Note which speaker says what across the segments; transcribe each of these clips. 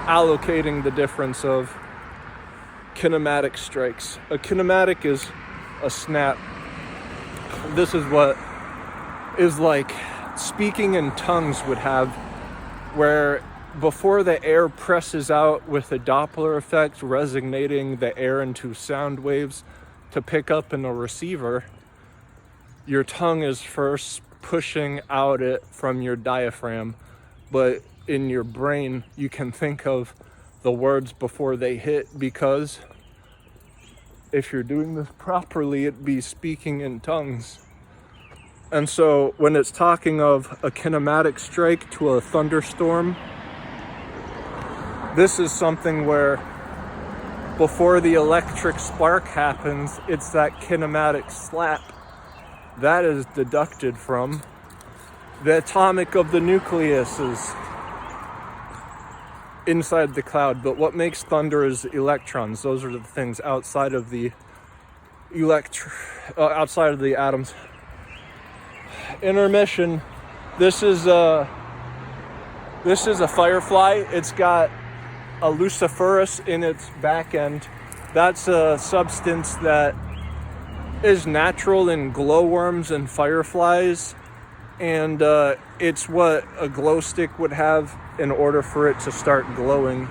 Speaker 1: allocating the difference of kinematic strikes. A kinematic is a snap. This is what is like speaking in tongues would have, where before the air presses out with a Doppler effect, resonating the air into sound waves to pick up in a receiver, your tongue is first pushing out it from your diaphragm, but in your brain you can think of the words before they hit, because if you're doing this properly, it'd be speaking in tongues. And so when it's talking of a kinematic strike to a thunderstorm, this is something where before the electric spark happens, it's that kinematic slap that is deducted from the atomic of the nucleus is inside the cloud. But what makes thunder is electrons. Those are the things outside of the outside of the atoms. Intermission. This is a firefly. It's got a luciferase in its back end. That's a substance that is natural in glowworms and fireflies, and it's what a glow stick would have in order for it to start glowing.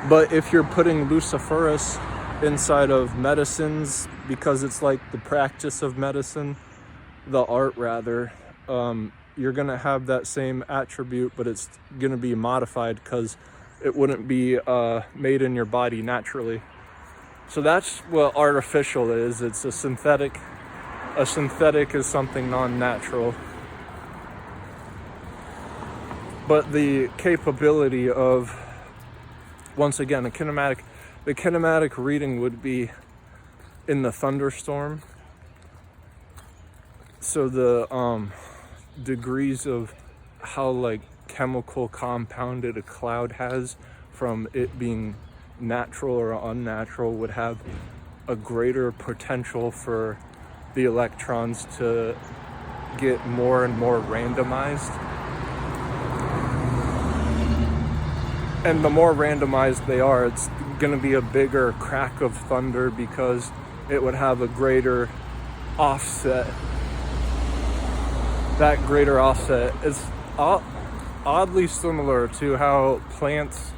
Speaker 1: But if you're putting luciferase inside of medicines, because it's like the practice of medicine, the art rather, you're gonna have that same attribute, but it's gonna be modified because it wouldn't be made in your body naturally. So that's what artificial is. It's a synthetic. A synthetic is something non-natural. But the capability of, once again, the kinematic reading would be in the thunderstorm. So the degrees of how like chemical compounded a cloud has, from it being natural or unnatural, would have a greater potential for the electrons to get more and more randomized. And the more randomized they are, it's going to be a bigger crack of thunder because it would have a greater offset. That greater offset is oddly similar to how plants'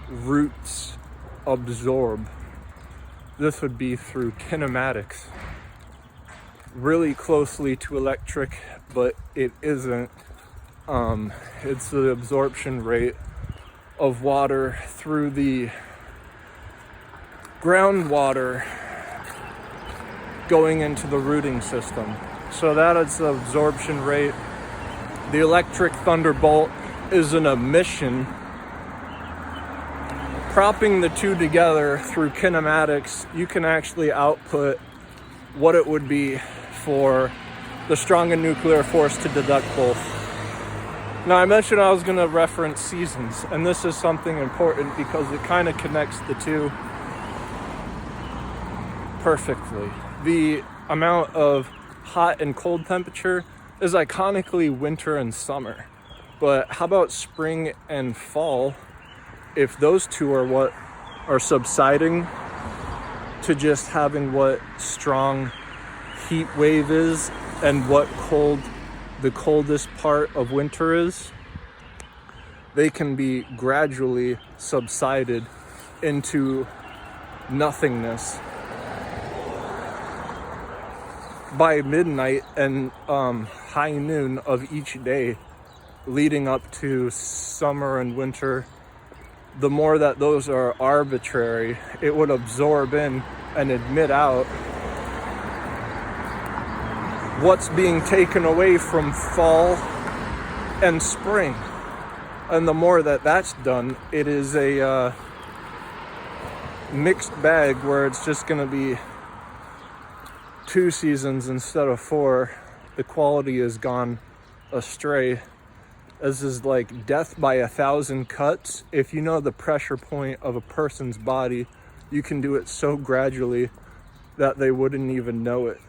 Speaker 1: roots absorb. This would be through kinematics. Really closely to electric, but it isn't. It's the absorption rate of water through the groundwater going into the rooting system. So that is the absorption rate. The electric thunderbolt is an emission. Propping the two together through kinematics, you can actually output what it would be for the stronger nuclear force to deduct both. Now, I mentioned I was going to reference seasons, and this is something important because it kind of connects the two perfectly. The amount of hot and cold temperature is iconically winter and summer. But how about spring and fall? If those two are what are subsiding to just having what strong heat wave is and what the coldest part of winter is, they can be gradually subsided into nothingness by midnight and high noon of each day leading up to summer and winter. The more that those are arbitrary, it would absorb in and admit out what's being taken away from fall and spring. And the more that that's done, it is a mixed bag where it's just going to be 2 seasons instead of 4. The quality has gone astray. This is like death by 1,000 cuts. If you know the pressure point of a person's body, you can do it so gradually that they wouldn't even know it.